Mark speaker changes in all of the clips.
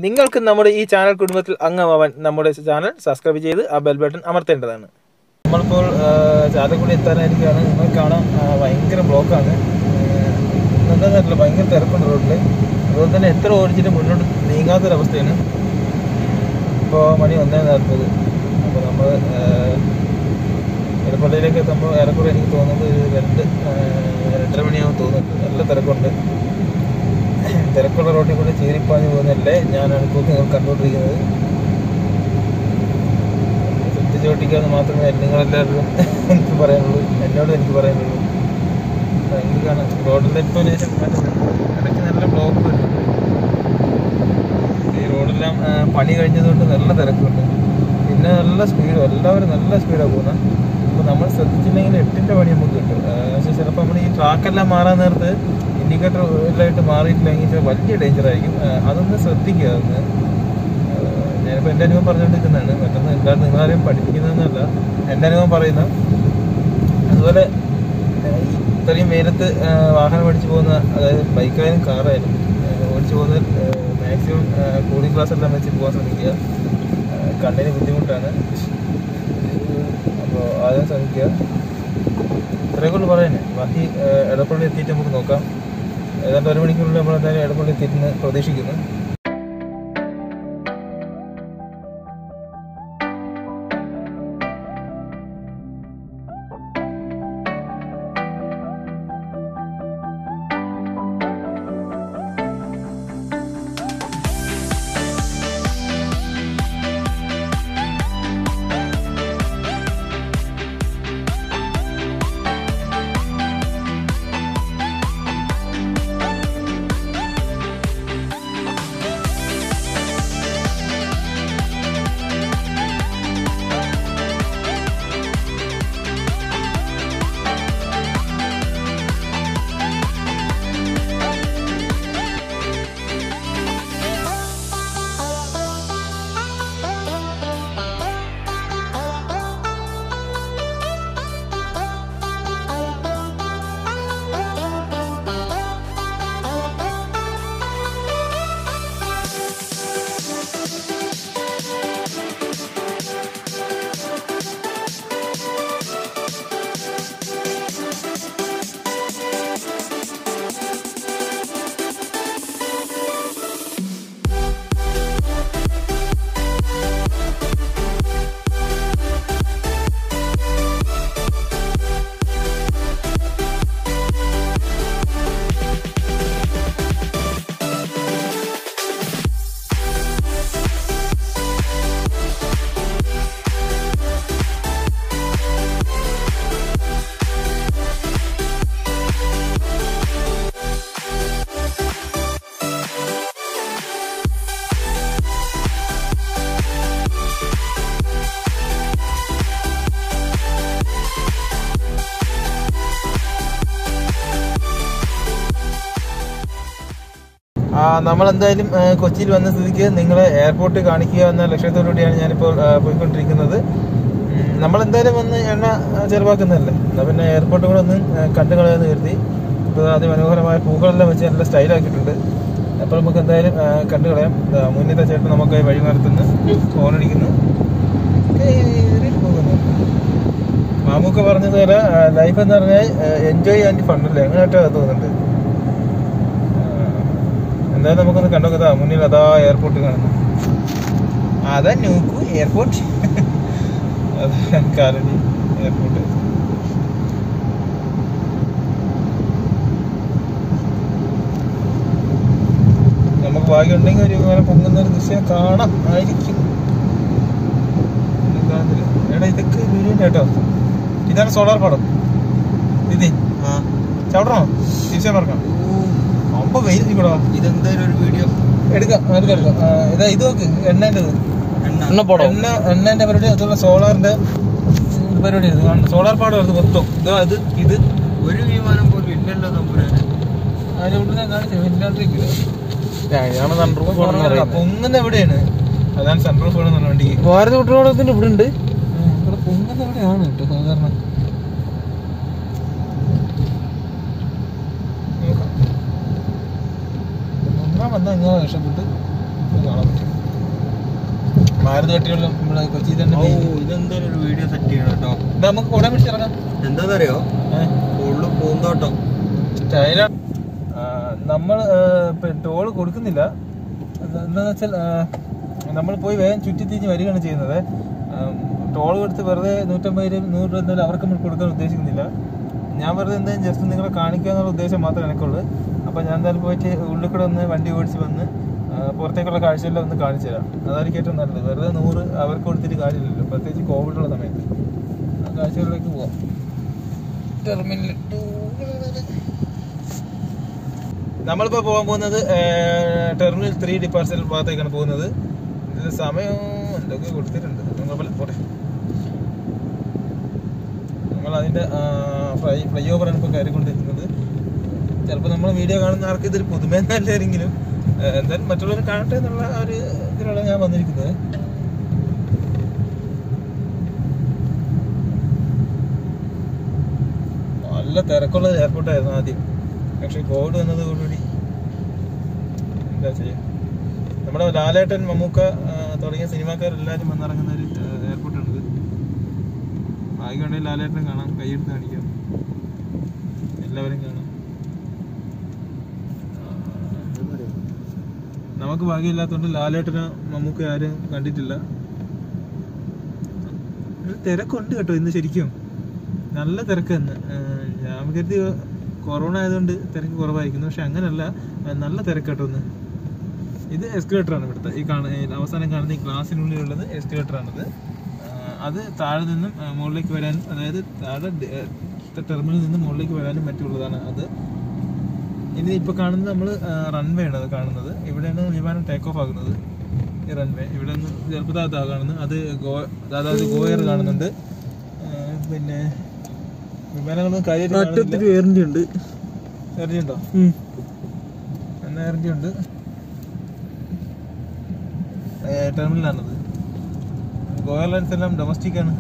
Speaker 1: നിങ്ങൾക്ക് നമ്മുടെ ഈ ചാനൽ കുടുംബത്തിൽ അംഗമാവാൻ നമ്മുടെ ചാനൽ സബ്സ്ക്രൈബ് ചെയ്ത് ആ ബെൽ ബട്ടൺ അമർത്തേണ്ടതാണ്. നമ്മളിപ്പോൾ ചാലക്കുടി എത്താനായിരിക്കുകയാണ്. നിങ്ങൾ കാണാം ഭയങ്കര ബ്ലോക്കാണ്. എന്താണെന്നറിയില്ല, ഭയങ്കര തിരക്കുണ്ട് റോഡിൽ. അതുപോലെ തന്നെ എത്ര ഓടിച്ചിട്ട് മുന്നോട്ട് നീങ്ങാത്തൊരവസ്ഥയാണ്. ഇപ്പോൾ മണി 1:40. അപ്പോൾ നമ്മൾ എടപ്പള്ളിയിലേക്ക് എത്തുമ്പോൾ ഏറെക്കുറെ എനിക്ക് തോന്നുന്നത് 2-2:30 മണിയാവും തോന്നുന്നുണ്ട്. നല്ല തിരക്കുണ്ട്. തിരക്കുള്ള റോഡിൽ കൂടെ ചീറിപ്പാഞ്ഞ് പോകുന്നതല്ലേ ഞാനാണ് ഇപ്പോൾ നിങ്ങൾ കണ്ടുകൊണ്ടിരിക്കുന്നത്. ശ്രദ്ധിച്ച് ഓട്ടിക്കാന്ന് മാത്രമേ നിങ്ങളെല്ലാവരും എനിക്ക് പറയാനുള്ളൂ, എന്നോട് എനിക്ക് പറയാനുള്ളൂ. ഭയങ്കരമാണ് റോഡിൻ്റെ ഇപ്പോൾ ഇടയ്ക്ക് നല്ല ബ്ലോക്ക് വരുന്നുണ്ട്. ഈ റോഡെല്ലാം പണി കഴിഞ്ഞതുകൊണ്ട് നല്ല തിരക്കുണ്ട്. പിന്നെ നല്ല സ്പീഡും, എല്ലാവരും നല്ല സ്പീഡാണ് പോകുന്നത്. അപ്പോൾ നമ്മൾ ശ്രദ്ധിച്ചില്ലെങ്കിൽ 8ൻ്റെ പണി നമുക്ക് കിട്ടും. പക്ഷേ ചിലപ്പോൾ നമ്മൾ ഈ ട്രാക്കെല്ലാം മാറാൻ നേരത്ത് ഇൻഡിക്കേറ്റർ എല്ലായിട്ട് മാറിയിട്ടില്ലെങ്കിൽ വലിയ ഡേഞ്ചറായിരിക്കും. അതൊന്ന് ശ്രദ്ധിക്കുക. അതൊന്ന് ഞാനിപ്പോൾ എൻ്റെ അനുഭവം പറഞ്ഞുകൊണ്ടിരിക്കുന്നതാണ്, മറ്റൊന്ന് എല്ലാവരും നിങ്ങളാരെയും പഠിപ്പിക്കുന്നതെന്നല്ല, എൻ്റെ അനുഭവം പറയുന്ന. അതുപോലെ ഇത്രയും വെയിലത്ത് വാഹനം ഓടിച്ചു പോകുന്ന, അതായത് ബൈക്കായാലും കാറായാലും ഓടിച്ചു പോകുന്നതിൽ മാക്സിമം കൂളിംഗ് ഗ്ലാസ് എല്ലാം വെച്ച് പോകാൻ ശ്രമിക്കുക. കണ്ണിന് ബുദ്ധിമുട്ടാണ്. അപ്പോൾ ആദ്യം ശ്രമിക്കുക. ഇത്രയൊക്കെ ഉള്ളു പറയാനേ. ബാക്കി എടപ്പള്ളി എത്തിയിട്ട് നമുക്ക് നോക്കാം. ഏതാണ്ട് 1 മണിക്കൂറിൽ നമ്മൾ എന്തായാലും എടപ്പള്ളി എത്തിയിട്ട് പ്രതീക്ഷിക്കുന്നു. നമ്മളെന്തായാലും കൊച്ചിയിൽ വന്ന സ്ഥിതിക്ക് നിങ്ങളെ എയർപോർട്ട് കാണിക്കുക എന്ന ലക്ഷ്യത്തോടുകൂടിയാണ് ഞാനിപ്പോൾ പോയിക്കൊണ്ടിരിക്കുന്നത്. നമ്മളെന്തായാലും വന്ന് എണ്ണ ചെലവാക്കുന്നതല്ലേ, എന്നാൽ പിന്നെ എയർപോർട്ട് കൂടെ ഒന്ന് കണ്ടു കളയാന്ന് കരുതി. ഇപ്പോൾ അതിമനോഹരമായ പൂക്കളെല്ലാം വെച്ച് നല്ല സ്റ്റൈലാക്കിയിട്ടുണ്ട്. അപ്പോൾ നമുക്ക് എന്തായാലും കണ്ടു കളയാം. മുന്നത്തെ ചേട്ടൻ നമുക്ക് വഴിമാറത്തുനിന്ന് ഫോണടിക്കുന്നു, പോകുന്നു. മാമൂക്ക പറഞ്ഞതുപോലെ ലൈഫ് എന്ന് പറഞ്ഞാൽ എൻജോയ് ആൻഡ് ഫണ്ണല്ലേ, അങ്ങനെയായിട്ടാ തോന്നുന്നുണ്ട്. എന്തായാലും നമുക്കൊന്ന് കണ്ടോക്കതാ. മുന്നിൽ അതാ എയർപോർട്ട് കാണുന്നു. അതാ നോക്കൂ എയർപോർട്ട്, അതാ കാലടി എയർപോർട്ട്. നമുക്ക് ഭാഗ്യമുണ്ടെങ്കിൽ ഒരു വിമാനം പൊങ്ങുന്ന ഒരു ദൃശ്യം കാണാം ആയിരിക്കും. എടാ ഇതൊക്കെ വീഡിയോൻ്റെ കേട്ടോ. ഇതാണ് സോളാർ പാടം. ഇത് ചവിടണോ തിരിച്ചാൽ പറക്കാം. അമ്പ വെയിൽ കൂടാ. ഇതെന്തായാലും ഒരു വീഡിയോ എടുക്കാം. ഇതാ ഇത് നോക്ക്, എണ്ണേൻ്റെത്, എണ്ണേൻ്റെ പരിപാടി. അതുപോലെ സോളാറിന്റെ പരിപാടി. സോളാർ പാടം വരുന്നത് മൊത്തം. ഇത് ഇത് ഒരു വിമാനം പോലും ഇല്ലല്ലോ തമ്പുരാന്. അതിനെ കാണിച്ചു ഇല്ലാണ്ടിരിക്കില്ല. പൊങ്ങുന്ന എവിടെയാണ്? അതാണ് സൺറൂഫ് വേണമെന്ന് വണ്ടിക്ക്. ഭാരത പെട്രോളത്തിന്റെ ഇവിടെ ഉണ്ട്. ഇവിടെ പൊങ്ങുന്ന എവിടെയാണ് കേട്ടോ സാധാരണ. വന്നാൽ ഇങ്ങനെ രക്ഷപ്പെട്ട് കാണാൻ പറ്റും. മാരുതി വട്ടികളും നമ്മുടെ കൊച്ചി തന്നെ.
Speaker 2: ഇതെന്തായാലും ഒരു വീഡിയോ സെറ്റ് ചെയ്യണം കേട്ടോ.
Speaker 1: നമുക്ക് കുറെ പിടിച്ചിറങ്ങാം.
Speaker 2: എന്താണെന്നറിയോ, ഫുള്ള് പൂന്തോട്ടം
Speaker 1: സ്റ്റൈലാണ്. നമ്മൾ ടോള് കൊടുക്കുന്നില്ല. എന്താണെന്ന് വെച്ചാൽ നമ്മൾ പോയി വേഗം ചുറ്റിത്തിരിഞ്ഞ് വരികയാണ് ചെയ്യുന്നത്. ടോൾ കൊടുത്ത് വെറുതെ 150 100 രൂപ എന്തായാലും അവർക്ക് നമ്മൾ കൊടുക്കാൻ ഉദ്ദേശിക്കുന്നില്ല. ഞാൻ വെറുതെ എന്തായാലും ജസ്റ്റ് നിങ്ങളെ കാണിക്കുക എന്നുള്ള ഉദ്ദേശം മാത്രമേ എനിക്കുള്ളൂ. അപ്പോൾ ഞാൻ എന്തായാലും പോയിട്ട് ഉള്ളിൽ കൂടെ ഒന്ന് വണ്ടി ഓടിച്ച് വന്ന് പുറത്തേക്കുള്ള കാഴ്ചയെല്ലാം ഒന്ന് കാണിച്ചു തരാം. അതായിരിക്കും ഏറ്റവും നല്ലത്. വെറുതെ 100 അവർക്ക് കൊടുത്തിട്ട് കാര്യമില്ലല്ലോ, പ്രത്യേകിച്ച് കോവിഡുള്ള സമയത്ത്. ആ കാഴ്ചകളിലേക്ക് പോവാം. ടെർമിനൽ 2 നമ്മളിപ്പോൾ പോകാൻ പോകുന്നത് ടെർമിനൽ 3 ഡിപ്പാർച്ചർ ഭാഗത്തേക്കാണ് പോകുന്നത്. ഇതിന് സമയം എന്തൊക്കെ കൊടുത്തിട്ടുണ്ട്, കുഴപ്പമില്ല പോട്ടെ. നമ്മൾ അതിൻ്റെ ഫ്ലൈ ഓവറാണ് ഇപ്പോൾ കയറിക്കൊണ്ടിരിക്കുന്നത്. ചിലപ്പോൾ നമ്മൾ വീഡിയോ കാണുന്ന ആർക്ക് ഇതൊരു പുതുമയെന്നല്ലായിരുന്നെങ്കിലും എന്തായാലും മറ്റുള്ളവർ കാണട്ടെ എന്നുള്ള ഒരു ഇതിലാണ് ഞാൻ വന്നിരിക്കുന്നത്. നല്ല തിരക്കുള്ള എയർപോർട്ടായിരുന്നു ആദ്യം, പക്ഷെ കോവിഡ് വന്നതോടുകൂടി എന്താ ചെയ്യുക. നമ്മുടെ ലാലേട്ടൻ, മമ്മൂക്ക തുടങ്ങിയ സിനിമാക്കാരെല്ലാവരും വന്നിറങ്ങുന്ന ഒരു എയർപോർട്ടാണിത്. ഭാഗ്യമുണ്ടെങ്കിൽ ലാലേട്ടൻ കാണാം, കൈയെടുത്ത് കാണിക്കാം, എല്ലാവരും കാണാം. നമുക്ക് ഭാഗ്യമില്ലാത്തതുകൊണ്ട് ലാലേട്ടനോ മമ്മൂക്ക ആരും കണ്ടിട്ടില്ല. തിരക്കുണ്ട് കേട്ടോ ഇന്ന്, ശരിക്കും നല്ല തിരക്ക് ഇന്ന്. ഞാൻ കരുതി കൊറോണ ആയതുകൊണ്ട് തിരക്ക് കുറവായിരിക്കുന്നു, പക്ഷെ അങ്ങനെയല്ല, നല്ല തിരക്ക് കേട്ടോ ഇന്ന്. ഇത് എസ്കലേറ്ററാണ് ഇവിടുത്തെ ഈ അവസാനം കാണുന്ന ഈ ഗ്ലാസിനുള്ളിലുള്ളത് എസ്കലേറ്ററാണിത്. അത് താഴെ നിന്നും മുകളിലേക്ക് വരാനും, അതായത് താഴെ ടെർമിനലിൽ നിന്നും മുകളിലേക്ക് വരാനും പറ്റുള്ളതാണ് അത്. ഇനി ഇപ്പോൾ കാണുന്നത് നമ്മൾ റൺവേ ആണ് അത് കാണുന്നത്. ഇവിടെയാണ് വിമാനം ടേക്ക് ഓഫ് ആകുന്നത്. ഈ റൺവേ ഇവിടെ നിന്ന് ചിലപ്പോൾ കാണുന്നത് അത് അതായത് ഗോയർ കാണുന്നുണ്ട്. പിന്നെ വിമാനങ്ങളൊന്നും കാര്യമായിട്ട് എയർജി ഉണ്ട്. എയർജി ഉണ്ടോ? എന്നാൽ എയർജി ഉണ്ട്. ടെർമിനലാണത്. ഗോയർ ലൈൻസ് എല്ലാം ഡൊമസ്റ്റിക് ആണ്.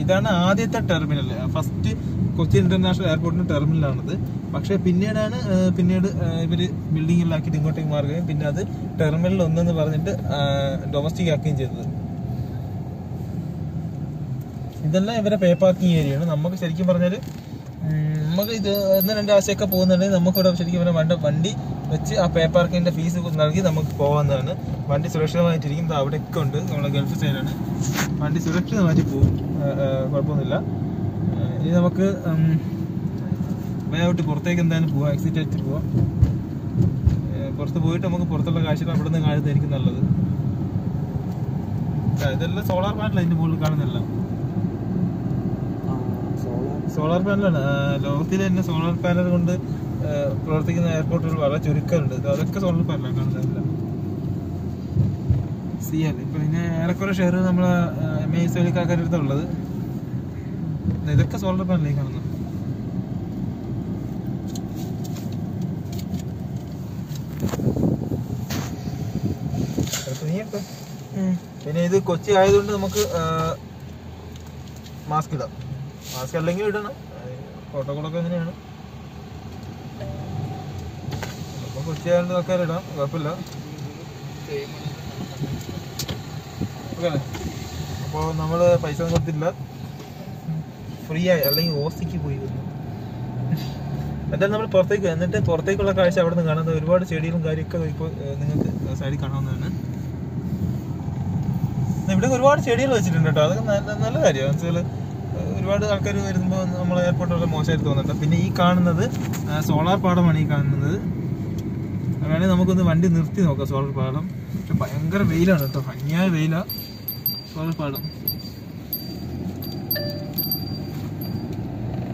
Speaker 1: ഇതാണ് ആദ്യത്തെ ടെർമിനൽ. ഫസ്റ്റ് കൊച്ചി ഇന്റർനാഷണൽ എയർപോർട്ടിന്റെ ടെർമിനലാണത്. പക്ഷെ പിന്നീട് ഇവര് ബിൽഡിങ്ങിലാക്കിയിട്ട് ഇങ്ങോട്ടേക്ക് മാറുകയും പിന്നെ അത് ടെർമിനൽ 1 എന്ന് പറഞ്ഞിട്ട് ഡൊമസ്റ്റിക് ആക്കുകയും ചെയ്തത്. ഇതെല്ലാം ഇവരെ പേ പാർക്കിംഗ് ഏരിയയാണ്. നമുക്ക് ശരിക്കും പറഞ്ഞാൽ നമുക്ക് ഇത് 1-2 ആഴ്ചയൊക്കെ പോകുന്നുണ്ടെങ്കിൽ നമുക്കിവിടെ ശരിക്കും പറഞ്ഞാൽ വണ്ടി വെച്ച് ആ പേ പാർക്കിങ്ങിന്റെ ഫീസ് നൽകി നമുക്ക് പോകാവുന്നതാണ്. വണ്ടി സുരക്ഷിതമായിട്ടിരിക്കും. അവിടെയൊക്കെ ഉണ്ട്, നമ്മുടെ ഗൾഫ് സൈഡാണ്. വണ്ടി സുരക്ഷിതമായിട്ട് പോകും, കുഴപ്പമൊന്നുമില്ല. ഇനി നമുക്ക് വേഗം പുറത്തേക്ക് എന്തായാലും പോവാം, എക്സിറ്റ് ആയിട്ട് പോവാം. പുറത്ത് പോയിട്ട് നമുക്ക് പുറത്തുള്ള കാഴ്ചകൾ അവിടെ നിന്ന് കാണുന്നതായിരിക്കും നല്ലത്. ഇതെല്ലാം സോളാർ പാനലാണ് അതിന്റെ മുകളിൽ കാണുന്നതെല്ലാം. സോളാർ പാനലാണ്. ലോകത്തിലെ തന്നെ സോളാർ പാനൽ കൊണ്ട് പ്രവർത്തിക്കുന്ന എയർപോർട്ടുകൾ വളരെ ചുരുക്കമുണ്ട്. അതൊക്കെ സോളാർ പാനലാണ് കാണുന്നതല്ല. ഇപ്പൊ പിന്നെ ഏറെക്കുറെ ഷെയർ നമ്മളെ MASക്കാരുടെ അടുത്തുള്ളത്. ഇതൊക്കെ സോളാർ പാനലിലേക്ക് കാണുന്നു. പിന്നെ ഇത് കൊച്ചി ആയതുകൊണ്ട് നമുക്ക് മാസ്ക് ഇടാം. മാസ്ക് അല്ലെങ്കിൽ ഇടണം. പ്രോട്ടോകോളൊക്കെ എങ്ങനെയാണ്. അപ്പൊ കൊച്ചി ആയതുകൊണ്ട് ആൾക്കാർ ഇടാം, കുഴപ്പമില്ല. ഓക്കെ. അപ്പോൾ നമ്മൾ പൈസ ഒന്നും കൊടുത്തില്ല, ഫ്രീ ആയി. അല്ലെങ്കിൽ ഓസിക്ക് പോയി വന്നു. എന്തായാലും നമ്മൾ പുറത്തേക്ക് എന്നിട്ട് പുറത്തേക്കുള്ള കാഴ്ച അവിടെ നിന്ന് കാണുന്നത് ഒരുപാട് ചെടികളും കാര്യമൊക്കെ ഇപ്പോൾ നിങ്ങൾക്ക് സൈഡിൽ കാണാവുന്നതാണ്. ഇവിടെ ഒരുപാട് ചെടികൾ വെച്ചിട്ടുണ്ട് കേട്ടോ. അതൊക്കെ നല്ല കാര്യമാണ്. വെച്ചാൽ ഒരുപാട് ആൾക്കാർ വരുമ്പോൾ നമ്മളെ എയർപോർട്ടുള്ള മോശമായിട്ട് തോന്നുന്നുണ്ട്. പിന്നെ ഈ കാണുന്നത് സോളാർ പാടമാണ്. ഈ കാണുന്നത് വേണമെങ്കിൽ നമുക്കൊന്ന് വണ്ടി നിർത്തി നോക്കാം. സോളാർ പാടം പക്ഷെ ഭയങ്കര വെയിലാണ് കേട്ടോ, ഭംഗിയായ വെയിലാണ് സോളാർ പാടം.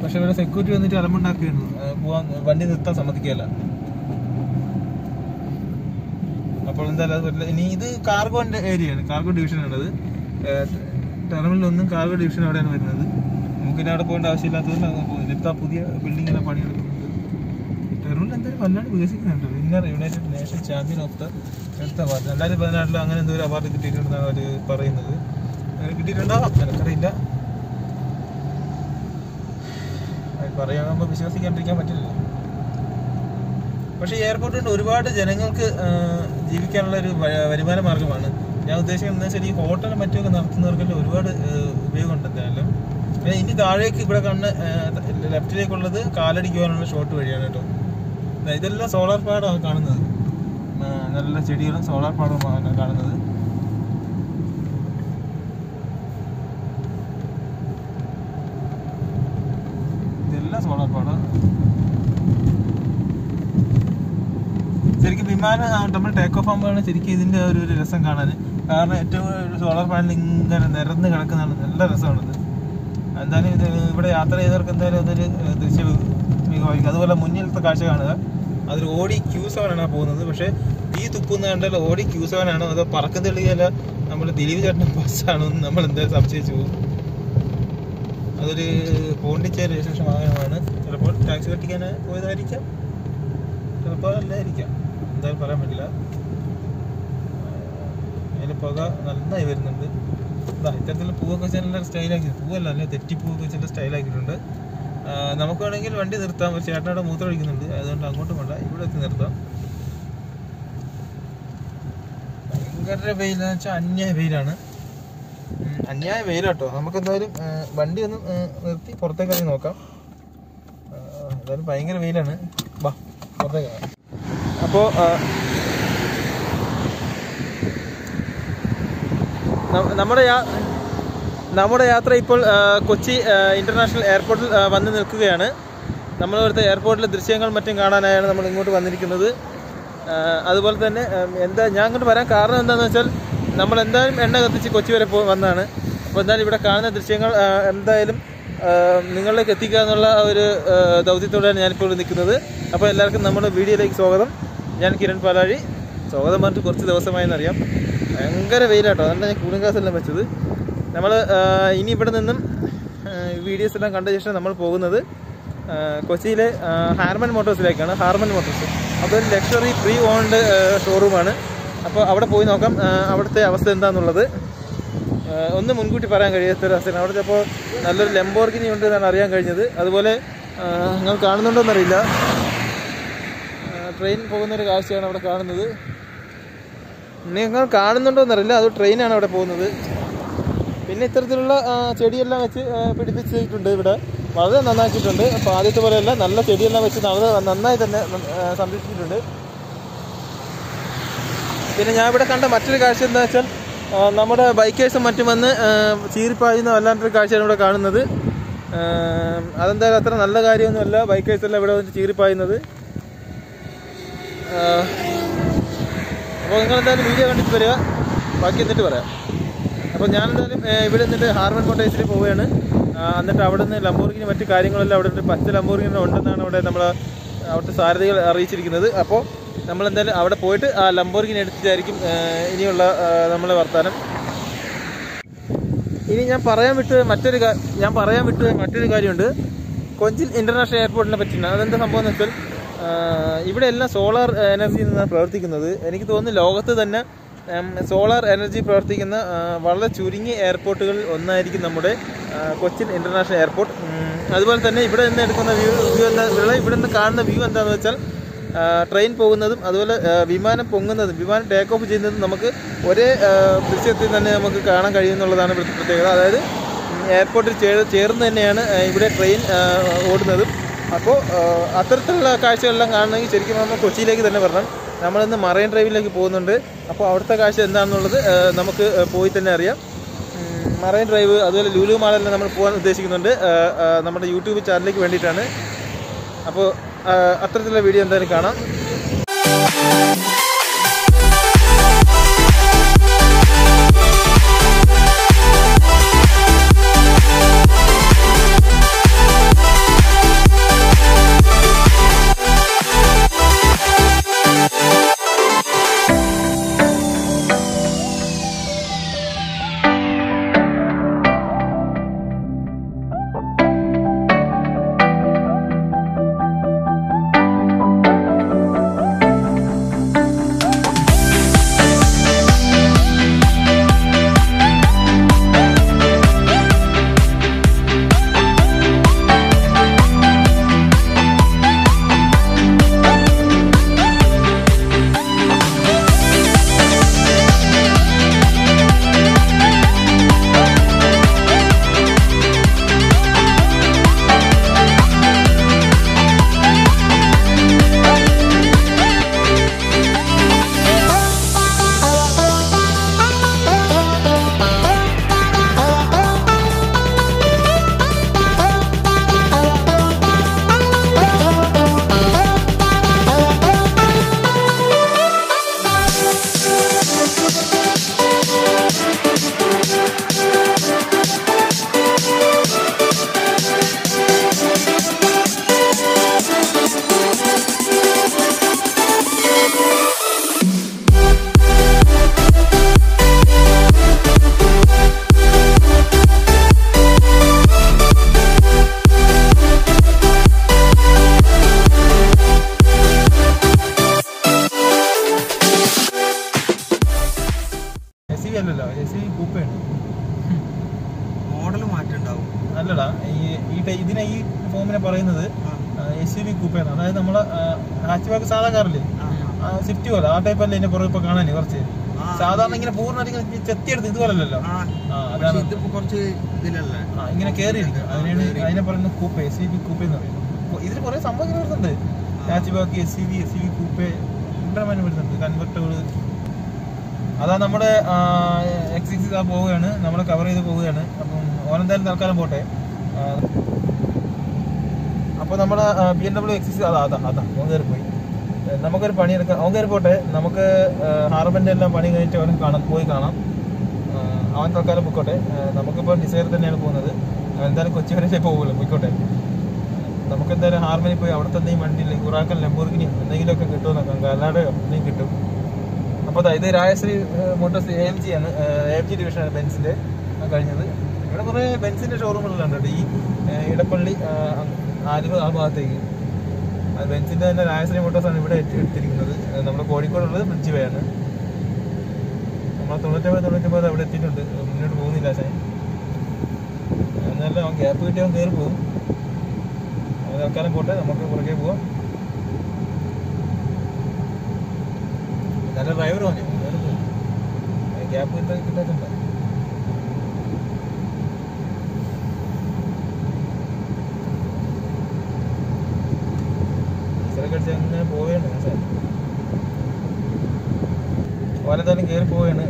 Speaker 1: പക്ഷെ ഇവിടെ സെക്യൂരിറ്റി വന്നിട്ട് അലമ്പുണ്ടാക്കുകയായിരുന്നു, പോവാൻ വണ്ടി നിർത്താൻ സമ്മതിക്കുകയല്ല. അപ്പോൾ എന്തായാലും അത് പറ്റില്ല. ഇനി ഇത് കാർഗോന്റെ ഏരിയയാണ്, കാർഗോ ഡിവിഷനാണ് അത്. ടെർമിനൽ 1 കാർഗോ ഡിവിഷൻ അവിടെയാണ് വരുന്നത്. നമുക്കിനി അവിടെ പോകേണ്ട ആവശ്യമില്ലാത്തതുകൊണ്ട് അങ്ങനെ പോകുന്നില്ല. ഇപ്പോൾ പുതിയ ബിൽഡിങ്ങിനെ പണിയെടുക്കുന്നുണ്ട്. ടെർമിനൽ എന്തായാലും വല്ലാണ്ട് വികസിക്കുന്നുണ്ട്. Winner United Nation champion of the എടുത്ത അവാർഡ് 2014 അങ്ങനെ എന്തോ ഒരു അവാർഡ് കിട്ടിയിട്ടുണ്ടെന്നാണ് അവർ പറയുന്നത്. അങ്ങനെ കിട്ടിയിട്ടുണ്ടോ എനിക്കറിയില്ല. പറയാകുമ്പോൾ വിശ്വസിക്കാണ്ടിരിക്കാൻ പറ്റില്ല. പക്ഷേ ഈ എയർപോർട്ട് കൊണ്ട് ഒരുപാട് ജനങ്ങൾക്ക് ജീവിക്കാനുള്ള ഒരു വരുമാന മാർഗമാണ്. ഞാൻ ഉദ്ദേശിക്കുന്നത് എന്താ വെച്ചാൽ ഈ ഹോട്ടലും മറ്റുമൊക്കെ നടത്തുന്നവർക്കെല്ലാം ഒരുപാട് ഉപയോഗമുണ്ട് എന്തായാലും. ഇനി താഴേക്ക് ഇവിടെ കാണുന്ന ലെഫ്റ്റിലേക്കുള്ളത് കാലടിക്ക് പോകാനുള്ള ഷോർട്ട് വഴിയാണ് കേട്ടോ. ഇതെല്ലാം സോളാർ പാടമാണ് കാണുന്നത്. നല്ല ചെടികളും സോളാർ പാടമാണ് കാണുന്നത്. ഇതെല്ലാം സോളാർ പാടം. ശരിക്കും വിമാനം നമ്മൾ ടേക്ക് ഓഫ് ആകുമ്പോഴാണ് ശരിക്കും ഇതിന്റെ ഒരു രസം കാണാൻ. കാരണം ഏറ്റവും സോളാർ പാനൽ ഇങ്ങനെ നിരന്ന് കിടക്കുന്നതാണ്. നല്ല രസമാണിത്. എന്തായാലും ഇത് ഇവിടെ യാത്ര ചെയ്തവർക്ക് എന്തായാലും അതൊരു ദൃശ്യ മികവായിരിക്കും. അതുപോലെ മുന്നിലത്തെ കാഴ്ച കാണുക. അതൊരു ഓടി Q7 ആണ് പോകുന്നത്. പക്ഷേ തീ തുപ്പുന്ന കണ്ടാൽ ഓടി Q7 ആണോ അതോ പറക്കം തെളിയല്ല നമ്മൾ ദിലീപ് ചേട്ടൻ്റെ ബസ്സാണോ എന്ന് നമ്മൾ എന്തായാലും സംശയിച്ചു പോകും. അതൊരു പോണ്ടിച്ചേരി രജിസ്ട്രേഷൻ വാഹനമാണ്. ചിലപ്പോൾ ടാക്സി കെട്ടിക്കാൻ പോയതായിരിക്കാം, ചിലപ്പോൾ അല്ലായിരിക്കാം, എന്തായാലും പറയാൻ പറ്റില്ല. അതിന് പുക നന്നായി വരുന്നുണ്ട്. ഇത്തരത്തിലുള്ള പൂവൊക്കെ വെച്ചാൽ നല്ല സ്റ്റൈലാക്കി, പൂവല്ല അല്ലെ തെറ്റിപ്പൂവൊക്കെ വെച്ചാൽ സ്റ്റൈലാക്കിയിട്ടുണ്ട്. നമുക്ക് വേണമെങ്കിൽ വണ്ടി നിർത്താം. ഒരു ചേട്ടനോടെ മൂത്രം ഒഴിക്കുന്നുണ്ട്, അതുകൊണ്ട് അങ്ങോട്ടും വേണ്ട, ഇവിടെ എത്തി നിർത്താം. ഭയങ്കര വെയിലെന്ന് വെച്ചാൽ അന്യായ വെയിലാണ്. അന്യായ വെയിലാട്ടോ. നമുക്ക് എന്തായാലും വണ്ടി ഒന്ന് നിർത്തി പുറത്തേക്ക് ഇറങ്ങി നോക്കാം. എന്തായാലും ഭയങ്കര വെയിലാണ്. വാ പുറത്തേക്ക്. അപ്പോൾ നമ്മുടെ യാത്ര ഇപ്പോൾ കൊച്ചി ഇന്റർനാഷണൽ എയർപോർട്ടിൽ വന്ന് നിൽക്കുകയാണ്. നമ്മളിവിടുത്തെ എയർപോർട്ടിലെ ദൃശ്യങ്ങൾ മറ്റും കാണാനായാണ് നമ്മൾ ഇങ്ങോട്ട് വന്നിരിക്കുന്നത്. അതുപോലെ തന്നെ ഞാൻ ഇങ്ങോട്ട് വരാൻ കാരണം എന്താണെന്ന് വെച്ചാൽ നമ്മൾ എന്തായാലും എണ്ണ കത്തിച്ച് കൊച്ചി വരെ വന്നതാണ്. അപ്പോൾ എന്തായാലും ഇവിടെ കാണുന്ന ദൃശ്യങ്ങൾ എന്തായാലും നിങ്ങളിലേക്ക് എത്തിക്കുക എന്നുള്ള ഒരു ദൗത്യത്തോടെയാണ് ഞാനിപ്പോൾ നിൽക്കുന്നത്. അപ്പോൾ എല്ലാവർക്കും നമ്മുടെ വീഡിയോയിലേക്ക് സ്വാഗതം. ഞാൻ കിരൺ പാലാഴി. സ്വാഗതം പറഞ്ഞിട്ട് കുറച്ച് ദിവസമായെന്നറിയാം. ഭയങ്കര വെയിലാട്ടോ, അതുകൊണ്ട് ഞാൻ കൂളിംഗ് ഗ്ലാസ് എല്ലാം വെച്ചത്. നമ്മൾ ഇനി ഇവിടെ നിന്നും വീഡിയോസ് എല്ലാം കണ്ട ശേഷം നമ്മൾ പോകുന്നത് കൊച്ചിയിലെ ഹാർമൻ മോട്ടോഴ്സിലേക്കാണ്. ഹാർമൻ മോട്ടോഴ്സ് അപ്പോൾ ഒരു ലക്ഷറി പ്രീ ഓൺഡ് ഷോറൂമാണ്. അപ്പോൾ അവിടെ പോയി നോക്കാം അവിടുത്തെ അവസ്ഥ എന്താണെന്നുള്ളത്. ഒന്നും മുൻകൂട്ടി പറയാൻ കഴിയാത്തൊരവസ്ഥയാണ് അവിടുത്തെ. അപ്പോൾ നല്ലൊരു ലംബോർഗിനി ഉണ്ട് എന്നാണ് അറിയാൻ കഴിഞ്ഞത്. അതുപോലെ നിങ്ങൾ കാണുന്നുണ്ടോയെന്നറിയില്ല, ട്രെയിൻ പോകുന്നൊരു കാഴ്ചയാണ് അവിടെ കാണുന്നത്. നിങ്ങൾ കാണുന്നുണ്ടോയെന്നറിയില്ല, അത് ട്രെയിനാണ് അവിടെ പോകുന്നത്. പിന്നെ ഇത്തരത്തിലുള്ള ചെടിയെല്ലാം വെച്ച് പിടിപ്പിച്ചിട്ടുണ്ട്. ഇവിടെ വളരെ നന്നാക്കിയിട്ടുണ്ട്. അപ്പോൾ ആദ്യത്തെ പോലെയല്ല, നല്ല ചെടിയെല്ലാം വെച്ച് നന്നായി തന്നെ സംരക്ഷിച്ചിട്ടുണ്ട്. പിന്നെ ഞാൻ ഇവിടെ കണ്ട മറ്റൊരു കാഴ്ച എന്താ വെച്ചാൽ നമ്മുടെ ബൈക്കേഴ്സും മറ്റും വന്ന് ചീറിപ്പായുന്ന വല്ലാണ്ടൊരു കാഴ്ചയാണ് ഇവിടെ കാണുന്നത്. അതെന്തായാലും അത്ര നല്ല കാര്യമൊന്നുമല്ല, ബൈക്കേഴ്സെല്ലാം ഇവിടെ വന്ന് ചീറിപ്പായുന്നത്. അപ്പോൾ നിങ്ങളെന്തായാലും വീഡിയോ കണ്ടിട്ട് വരിക, ബാക്കി എന്നിട്ട് പറയാം. അപ്പോൾ ഞാനെന്തായാലും ഇവിടെ നിന്നിട്ട് ഹാർമൻ മോട്ടോഴ്സിൽ പോവുകയാണ്. എന്നിട്ട് അവിടെ നിന്ന് ലംബോർഗിനി മറ്റു കാര്യങ്ങളെല്ലാം അവിടെ ഒരു പച്ച ലംബോർഗിനി ഉണ്ടെന്നാണ് അവിടെ അവിടുത്തെ സാരഥികൾ അറിയിച്ചിരിക്കുന്നത്. അപ്പോൾ നമ്മളെന്തായാലും അവിടെ പോയിട്ട് ആ ലംബോർഗിനി എടുത്തിട്ടായിരിക്കും ഇനിയുള്ള നമ്മളെ വർത്താനം. ഇനി ഞാൻ പറയാൻ വിട്ട് മറ്റൊരു കാര്യമുണ്ട്. കൊച്ചിൻ ഇന്റർനാഷണൽ എയർപോർട്ടിനെ പറ്റിയാണ്. അതെന്താ സംഭവം എന്ന് വെച്ചാൽ ഇവിടെ എല്ലാം സോളാർ എനർജിയിൽ നിന്നാണ് പ്രവർത്തിക്കുന്നത്. എനിക്ക് തോന്നുന്നു ലോകത്ത് തന്നെ സോളാർ എനർജി പ്രവർത്തിക്കുന്ന വളരെ ചുരുങ്ങിയ എയർപോർട്ടുകളിൽ ഒന്നായിരിക്കും നമ്മുടെ കൊച്ചിൻ ഇന്റർനാഷണൽ എയർപോർട്ട്. അതുപോലെ തന്നെ ഇവിടെ നിന്ന് എടുക്കുന്ന ഇവിടെ നിന്ന് കാണുന്ന വ്യൂ എന്താണെന്ന് വെച്ചാൽ ട്രെയിൻ പോകുന്നതും അതുപോലെ വിമാനം പൊങ്ങുന്നതും വിമാനം ടേക്ക് ഓഫ് ചെയ്യുന്നതും നമുക്ക് ഒരേ ദൃശ്യത്തിൽ തന്നെ നമുക്ക് കാണാൻ കഴിയുമെന്നുള്ളതാണ് ഇവിടുത്തെ പ്രത്യേകത. അതായത് എയർപോർട്ടിൽ ചേർന്ന് തന്നെയാണ് ഇവിടെ ട്രെയിൻ ഓടുന്നതും. അപ്പോൾ അത്തരത്തിലുള്ള കാഴ്ചകളെല്ലാം കാണണമെങ്കിൽ ശരിക്കും നമ്മൾ കൊച്ചിയിലേക്ക് തന്നെ വരണം. നമ്മളിന്ന് മറൈൻ ഡ്രൈവിലേക്ക് പോകുന്നുണ്ട്. അപ്പോൾ അവിടുത്തെ കാഴ്ച എന്താണെന്നുള്ളത് നമുക്ക് പോയി തന്നെ അറിയാം. മറൈൻ ഡ്രൈവ് അതുപോലെ ലുലു മാളിലെല്ലാം നമ്മൾ പോകാൻ ഉദ്ദേശിക്കുന്നുണ്ട്. നമ്മുടെ യൂട്യൂബ് ചാനലിലേക്ക് വേണ്ടിയിട്ടാണ്. അപ്പോൾ അത്തരത്തിലുള്ള വീഡിയോ എന്തായാലും കാണാം. SUV അല്ലല്ലോ, SUV കൂപ്പയാണ്.
Speaker 2: മോഡൽ മാറ്റം ഉണ്ടാവും.
Speaker 1: അല്ലടാ, ഇതിനെ ഈ ഫോമിനെ പറയുന്നത് SUV കൂപ്പയാണ്. അതായത് നമ്മള് ഹാച്ച് ബാക്ക് സാധാ കാറില്ലേ, സ്വിഫ്റ്റ് പോലെ ആ ടൈപ്പ് അല്ലേ ഇതിന്റെ പുറകെ ഇപ്പൊ കാണാൻ കുറച്ച് സാധാരണ ഇങ്ങനെ പൂർണ്ണമായിട്ട് ചെത്തിയെടുത്ത് ഇതുപോലല്ലോ. അതാണ്
Speaker 2: കുറച്ച് ഇതിലല്ലേ
Speaker 1: ഇങ്ങനെ കയറിയിരിക്കും. അതിനെ പറയുന്നത് കൂപ്പ, SUV കൂപ്പ എന്ന് പറയുന്നത്. ഇതിന് കുറെ സംഭവങ്ങൾ വരുന്നുണ്ട്. ഹാച്ച് ബാക്ക്, SUV കൂപ്പ വരുന്നുണ്ട്, കൺവെർട്ടബിൾ. അതാ നമ്മുടെ X6 പോവുകയാണ്, നമ്മൾ കവർ ചെയ്ത് പോവുകയാണ്. അപ്പം ഓനെന്തായാലും തൽക്കാലം പോട്ടെ. അപ്പോൾ നമ്മുടെ BMW X6 അതാ ഓൻ കയറി പോയി. നമുക്കൊരു പണിയെടുക്കാം, ഓൻ കയറി പോട്ടെ. നമുക്ക് ഹാർബറിൻ്റെ എല്ലാം പണി കഴിഞ്ഞിട്ട് അവൻ പോയി കാണാം. അവൻ തൽക്കാലം പോയിക്കോട്ടെ. നമുക്കിപ്പോൾ ഡിസൈർ തന്നെയാണ് പോകുന്നത്. എന്തായാലും കൊച്ചി വരെ പോകുമല്ലോ, പോയിക്കോട്ടെ. നമുക്ക് എന്തായാലും ഹാർബറിൽ പോയി അവിടുത്തെ എന്തെങ്കിലും വണ്ടിയിൽ ഉറാക്കൽ ലംബോർഗിനി എന്തെങ്കിലുമൊക്കെ കിട്ടുമോ നോക്കാം, ഗലാഡയോ എന്തെങ്കിലും കിട്ടും. അപ്പോൾ ഇത് രാജശ്രീ മോട്ടോഴ്സ് AMG ആണ്, AMG ഡിവിഷനാണ് ബെൻസിൻ്റെ കഴിഞ്ഞത്. ഇവിടെ കുറേ ബെൻസിൻ്റെ ഷോറൂമുകളുണ്ട് കേട്ടോ, ഈ ഇടപ്പള്ളി ആലുവ ആ ഭാഗത്തേക്ക്. അത് ബെൻസിൻ്റെ തന്നെ രാജശ്രീ മോട്ടോഴ്സാണ് ഇവിടെ എടുത്തിരിക്കുന്നത്. നമ്മുടെ കോഴിക്കോടുള്ളത് ബ്രിഡ്ജ് വേ ആണ്. നമ്മൾ 99 അവിടെ എത്തിയിട്ടുണ്ട്, മുന്നോട്ട് പോകുന്നില്ല. പക്ഷേ എന്നാലും അവൻ ഗ്യാപ്പ് കിട്ടി അവൻ കയറി പോകും. തൽക്കാലം പോട്ടെ, നമുക്ക് പുറകെ പോവാം. നല്ല ഡ്രൈവർ പറഞ്ഞു, ഗ്യാപ്പ് കിട്ടാത്തുണ്ട്. ഡീസലൊക്കെ അടിച്ച് അങ്ങനെ പോവുകയാണ്. ഓനെന്തായാലും കയറി പോവുകയാണ്.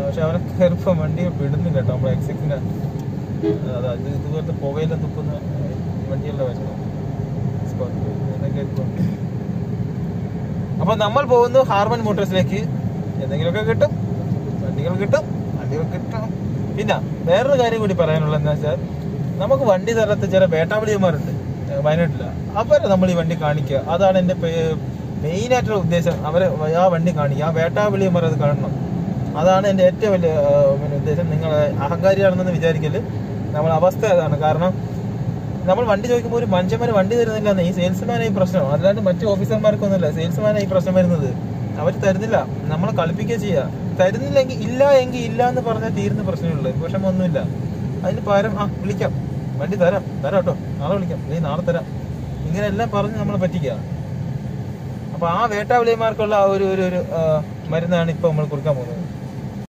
Speaker 1: പക്ഷെ അവനെ കയറിപ്പോൾ വണ്ടി വിടുന്നില്ല കേട്ടോ, നമ്മുടെ X6-ന്. അതാ ഇതുപോലത്തെ പുകയെല്ലാം തുപ്പുന്ന വണ്ടിയല്ല വെച്ചത്. അപ്പൊ നമ്മൾ പോകുന്നു ഹാർബൻ മോട്ടോഴ്സിലേക്ക്. എന്തെങ്കിലുമൊക്കെ കിട്ടും, വണ്ടികൾ കിട്ടും. പിന്നെ വേറൊരു കാര്യം കൂടി പറയാനുള്ളത് എന്താ വെച്ചാൽ, നമുക്ക് വണ്ടി തരത്ത് ചില വേട്ടാവിളിയന്മാരുണ്ട് വയനാട്ടില്. അവരെ നമ്മൾ ഈ വണ്ടി കാണിക്കുക, അതാണ് എൻ്റെ മെയിനായിട്ടുള്ള ഉദ്ദേശം. അവരെ ആ വണ്ടി കാണിക്കുക, ആ വേട്ടാവിളിയന്മാർ അത് കാണണം. അതാണ് എൻ്റെ ഏറ്റവും വലിയ ഉദ്ദേശം. നിങ്ങൾ അഹങ്കാരിയാണെന്ന് വിചാരിക്കല്, നമ്മളെ അവസ്ഥ അതാണ്. കാരണം നമ്മൾ വണ്ടി ചോദിക്കുമ്പോൾ ഒരു മനുഷ്യന്മാർ വണ്ടി തരുന്നില്ല. ഈ സെയിൽസ്മാനെ ഈ പ്രശ്നം, അല്ലാണ്ട് മറ്റു ഓഫീസർമാർക്കൊന്നുമില്ല. സെയിൽസ്മാനെ ഈ പ്രശ്നം വരുന്നത്, അവർ തരുന്നില്ല, നമ്മളെ കളിപ്പിക്കുക ചെയ്യുക. തരുന്നില്ലെങ്കിൽ ഇല്ല എന്ന് പറഞ്ഞാൽ തീരുന്ന പ്രശ്നമുള്ളൂ, വിഷമൊന്നുമില്ല. അതിന് പകരം വിളിക്കാം, വണ്ടി തരാം കേട്ടോ, നാളെ വിളിക്കാം, നാളെ തരാം, ഇങ്ങനെയെല്ലാം പറഞ്ഞ് നമ്മളെ പറ്റിക്കുക. അപ്പൊ ആ വേട്ടാവിളിയന്മാർക്കുള്ള ഒരു മരുന്നാണ് ഇപ്പൊ നമ്മൾ കൊടുക്കാൻ പോകുന്നത്.